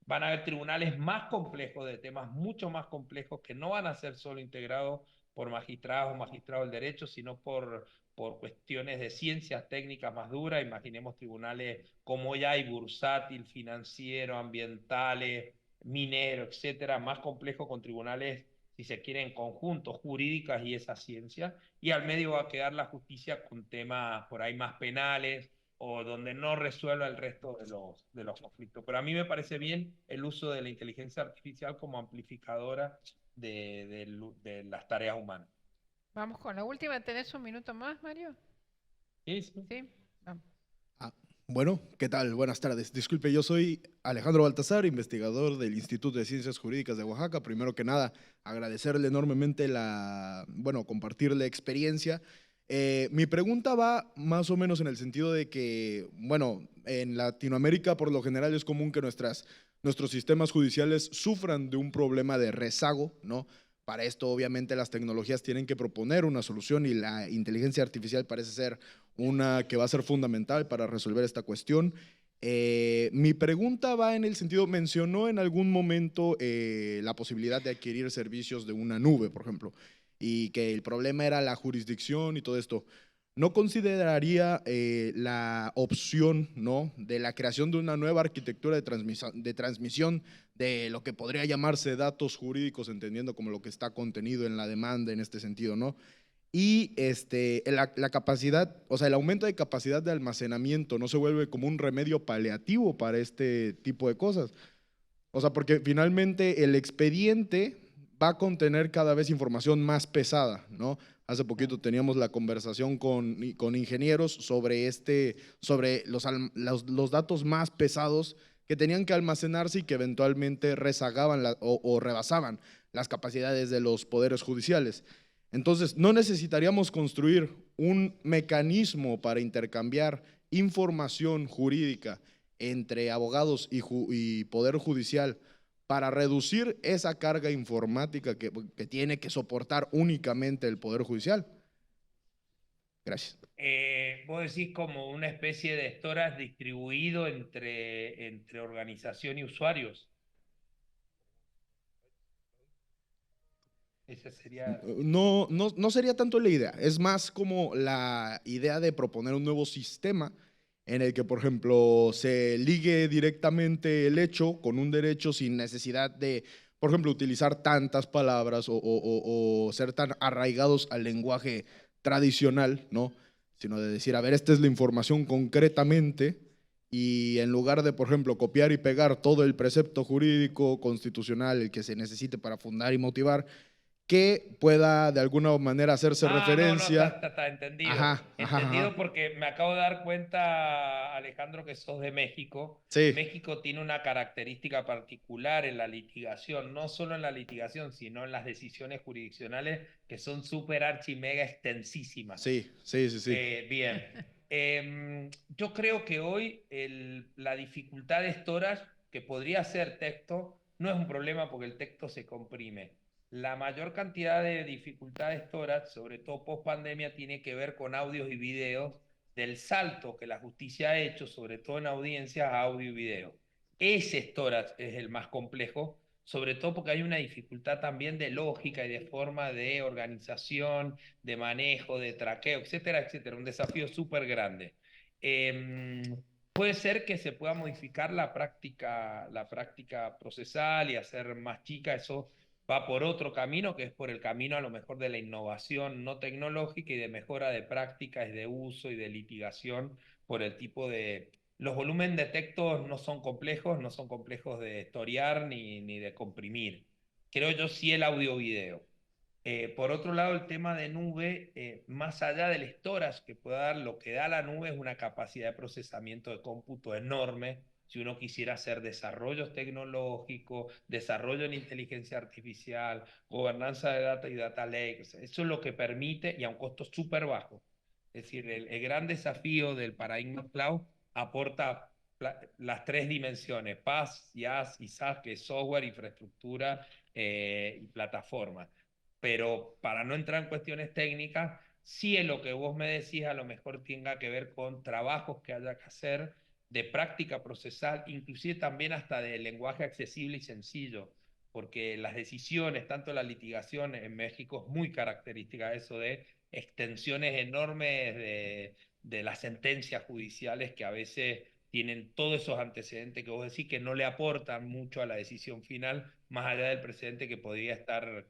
Van a haber tribunales más complejos, de temas mucho más complejos, que no van a ser solo integrados por magistrados o magistrados del derecho, sino por cuestiones de ciencias técnicas más duras. Imaginemos tribunales como ya hay bursátil, financiero, ambientales, minero, etcétera, más complejos, con tribunales, si se quiere, en conjunto, jurídicas y esa ciencia, y al medio va a quedar la justicia con temas por ahí más penales o donde no resuelva el resto de los conflictos. Pero a mí me parece bien el uso de la inteligencia artificial como amplificadora de las tareas humanas.
Vamos con la última. ¿Tenés un minuto más, Mario?
Sí, sí.
Sí. Vamos.
Bueno, ¿qué tal? Buenas tardes. Disculpe, yo soy Alejandro Baltasar, investigador del Instituto de Ciencias Jurídicas de Oaxaca. Primero que nada, agradecerle enormemente compartir la experiencia. Mi pregunta va más o menos en el sentido de que, bueno, en Latinoamérica por lo general es común que nuestros sistemas judiciales sufran de un problema de rezago, ¿no? Para esto, obviamente, las tecnologías tienen que proponer una solución y la inteligencia artificial parece ser una que va a ser fundamental para resolver esta cuestión. Mi pregunta va en el sentido, mencionó en algún momento la posibilidad de adquirir servicios de una nube, por ejemplo, y que el problema era la jurisdicción y todo esto. ¿No consideraría la opción, ¿no?, de la creación de una nueva arquitectura de transmisión de lo que podría llamarse datos jurídicos, entendiendo como lo que está contenido en la demanda en este sentido, ¿no? Y la capacidad, o sea, el aumento de capacidad de almacenamiento no se vuelve como un remedio paliativo para este tipo de cosas. O sea, porque finalmente el expediente va a contener cada vez información más pesada, ¿no? Hace poquito teníamos la conversación con ingenieros sobre, sobre los datos más pesados que tenían que almacenarse y que eventualmente rezagaban o rebasaban las capacidades de los poderes judiciales. Entonces, no necesitaríamos construir un mecanismo para intercambiar información jurídica entre abogados y poder judicial para reducir esa carga informática que tiene que soportar únicamente el Poder Judicial. Gracias.
Vos decís como una especie de storage distribuido entre organización y usuarios. Esa sería...
No sería tanto la idea, es más como la idea de proponer un nuevo sistema en el que, por ejemplo, se ligue directamente el hecho con un derecho sin necesidad de, por ejemplo, utilizar tantas palabras o ser tan arraigados al lenguaje tradicional, ¿no? Sino de decir, a ver, esta es la información concretamente, y en lugar de, por ejemplo, copiar y pegar todo el precepto jurídico constitucional, el que se necesite para fundar y motivar, que pueda de alguna manera hacerse referencia.
No, está entendido.
Ajá,
Entendido porque me acabo de dar cuenta, Alejandro, que sos de México.
Sí.
México tiene una característica particular en la litigación, no solo en la litigación, sino en las decisiones jurisdiccionales, que son súper archi mega extensísimas.
Sí.
Bien. Yo creo que hoy la dificultad de storage, que podría ser texto, no es un problema porque el texto se comprime. La mayor cantidad de dificultad de storage, sobre todo post pandemia, tiene que ver con audios y videos, del salto que la justicia ha hecho, sobre todo en audiencias, a audio y video. Ese storage es el más complejo, sobre todo porque hay una dificultad también de lógica y de forma de organización, de manejo, de traqueo, etcétera, etcétera. Un desafío súper grande. Puede ser que se pueda modificar la práctica procesal y hacer más chica. Eso va por otro camino, que es por el camino a lo mejor de la innovación no tecnológica y de mejora de prácticas de uso y de litigación por el tipo de... Los volúmenes de textos no son complejos de historiar ni de comprimir. Creo yo sí el audio-video. Por otro lado, el tema de nube, más allá del storage que pueda dar, lo que da la nube es una capacidad de procesamiento de cómputo enorme. Si uno quisiera hacer desarrollos tecnológicos, desarrollo en inteligencia artificial, gobernanza de data y data lake, eso es lo que permite y a un costo súper bajo. Es decir, el gran desafío del paradigma cloud aporta las tres dimensiones, PaaS, IaaS y SaaS, que es software, infraestructura y plataforma. Pero para no entrar en cuestiones técnicas, sí es lo que vos me decís, a lo mejor tenga que ver con trabajos que haya que hacer, de práctica procesal, inclusive también hasta de lenguaje accesible y sencillo, porque las decisiones, tanto la litigación en México es muy característica de eso, de extensiones enormes de las sentencias judiciales que a veces tienen todos esos antecedentes que vos decís que no le aportan mucho a la decisión final, más allá del precedente que podría estar...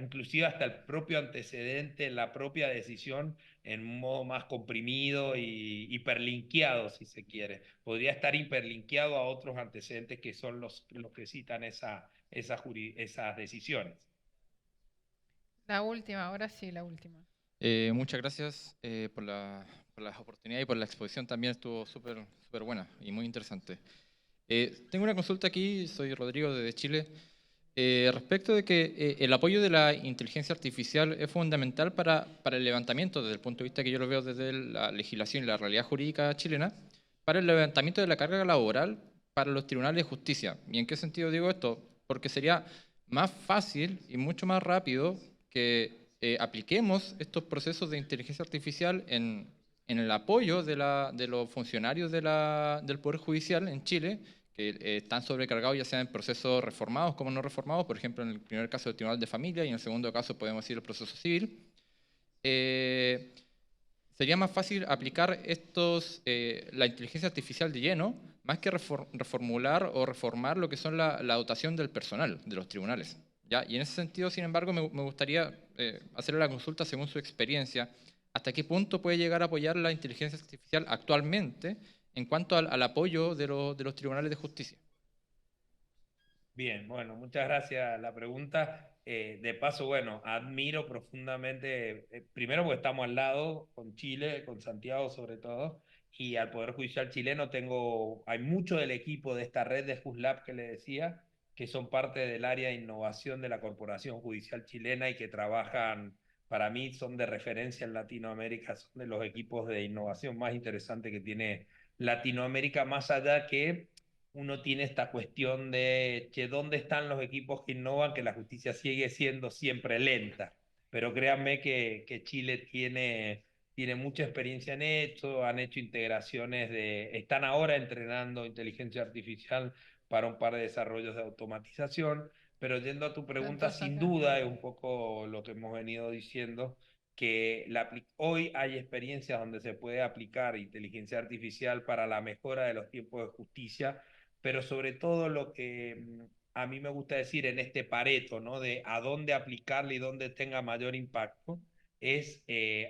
inclusive hasta el propio antecedente, la propia decisión en un modo más comprimido y hiperlinkeado, si se quiere. Podría estar hiperlinkeado a otros antecedentes que son los que citan esas decisiones.
La última, ahora sí, la última.
Muchas gracias por la oportunidad y por la exposición también, estuvo súper buena y muy interesante. Tengo una consulta aquí, soy Rodrigo desde Chile. Respecto de que el apoyo de la inteligencia artificial es fundamental para el levantamiento, desde el punto de vista que yo lo veo desde la legislación y la realidad jurídica chilena, para el levantamiento de la carga laboral para los tribunales de justicia. ¿Y en qué sentido digo esto? Porque sería más fácil y mucho más rápido que apliquemos estos procesos de inteligencia artificial en el apoyo de los funcionarios del Poder Judicial en Chile, que están sobrecargados ya sea en procesos reformados como no reformados, por ejemplo en el primer caso del Tribunal de Familia y en el segundo caso podemos decir el proceso civil. Sería más fácil aplicar la inteligencia artificial de lleno, más que reformular o reformar lo que son la dotación del personal de los tribunales, ¿ya? Y en ese sentido, sin embargo, me gustaría hacerle la consulta según su experiencia, ¿hasta qué punto puede llegar a apoyar la inteligencia artificial actualmente en cuanto al apoyo de los tribunales de justicia?
Bien, bueno, muchas gracias la pregunta. De paso, bueno, admiro profundamente, primero porque estamos al lado con Chile, con Santiago sobre todo, y al Poder Judicial chileno hay mucho del equipo de esta red de JustLab que le decía, que son parte del área de innovación de la Corporación Judicial chilena y que trabajan, para mí, son de referencia en Latinoamérica, son de los equipos de innovación más interesantes que tiene Latinoamérica, más allá que uno tiene esta cuestión de, che, ¿dónde están los equipos que innovan? Que la justicia sigue siendo siempre lenta. Pero créanme que Chile tiene mucha experiencia en esto, han hecho integraciones están ahora entrenando inteligencia artificial para un par de desarrollos de automatización. Pero yendo a tu pregunta,
Tantos
sin
acá.
duda es un poco lo que hemos venido diciendo, que hoy hay experiencias donde se puede aplicar inteligencia artificial para la mejora de los tiempos de justicia, pero sobre todo lo que a mí me gusta decir en este Pareto, ¿no? De a dónde aplicarle y dónde tenga mayor impacto, es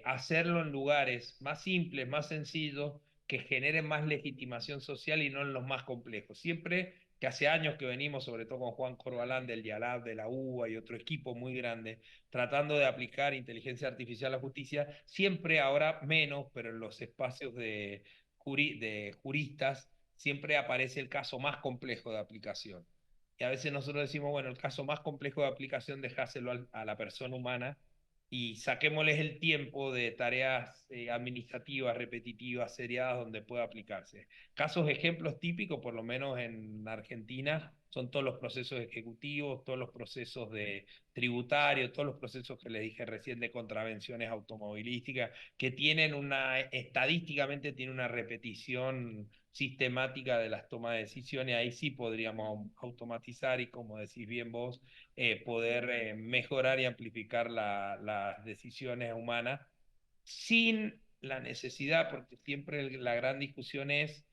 hacerlo en lugares más simples, más sencillos, que generen más legitimación social y no en los más complejos. Siempre que hace años que venimos, sobre todo con Juan Corbalán del Dialab, de la UBA y otro equipo muy grande, tratando de aplicar inteligencia artificial a la justicia, siempre ahora menos, pero en los espacios de juristas, siempre aparece el caso más complejo de aplicación. Y a veces nosotros decimos, bueno, el caso más complejo de aplicación, dejáselo a la persona humana y saquémosles el tiempo de tareas administrativas, repetitivas, seriadas, donde pueda aplicarse. Casos, ejemplos típicos, por lo menos en Argentina, son todos los procesos ejecutivos, todos los procesos de tributarios, todos los procesos que les dije recién de contravenciones automovilísticas, que estadísticamente tienen una repetición sistemática de las tomas de decisiones. Ahí sí podríamos automatizar y, como decís bien vos, poder mejorar y amplificar las decisiones humanas sin la necesidad, porque siempre la gran discusión es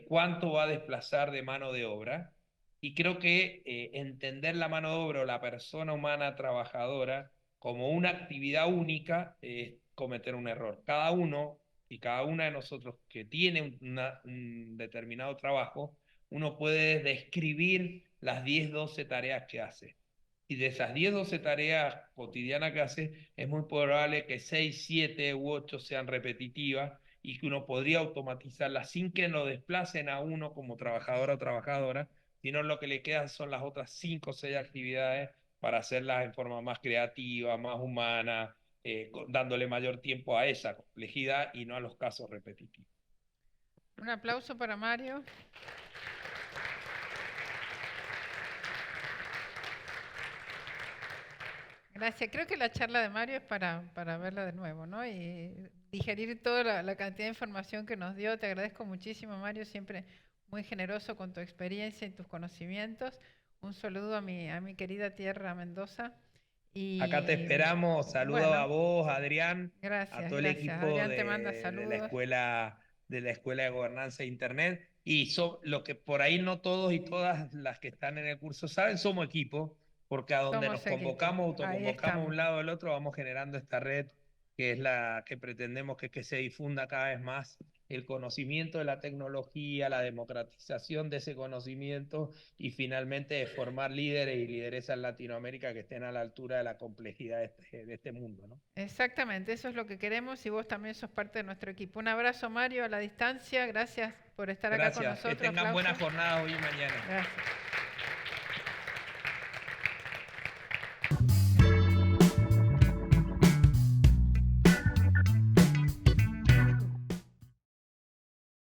cuánto va a desplazar de mano de obra. Y creo que entender la mano de obra o la persona humana trabajadora como una actividad única es cometer un error. Cada uno y cada una de nosotros que tiene un determinado trabajo, uno puede describir las 10, 12 tareas que hace. Y de esas 10, 12 tareas cotidianas que hace, es muy probable que 6, 7 u 8 sean repetitivas y que uno podría automatizarlas sin que lo desplacen a uno como trabajadora o trabajadora, sino lo que le quedan son las otras 5 o 6 actividades para hacerlas en forma más creativa, más humana, dándole mayor tiempo a esa complejidad y no a los casos repetitivos.
Un aplauso para Mario. Gracias. Creo que la charla de Mario es para verla de nuevo, ¿no? Y digerir toda la cantidad de información que nos dio. Te agradezco muchísimo, Mario, siempre muy generoso con tu experiencia y tus conocimientos. Un saludo a mi querida tierra Mendoza.
Acá te
Y
esperamos. Saludos a
bueno,
vos, Adrián, a
gracias,
todo el
gracias.
equipo
Adrián te manda
de la
saludos.
escuela de Gobernanza de Internet. Y lo que por ahí no todos y todas las que están en el curso saben, somos equipo, porque a donde nos
Somos equipo.
convocamos,
Ahí
autoconvocamos
estamos.
un lado al otro, vamos generando esta red que es la que pretendemos que se difunda cada vez más el conocimiento de la tecnología, la democratización de ese conocimiento y finalmente formar líderes y lideresas en Latinoamérica que estén a la altura de la complejidad de este mundo, ¿no?
Exactamente, eso es lo que queremos y vos también sos parte de nuestro equipo. Un abrazo, Mario, a la distancia. Gracias por estar acá con
Gracias, que
nosotros.
tengan buena
Aplausos.
jornada hoy y mañana.
Gracias.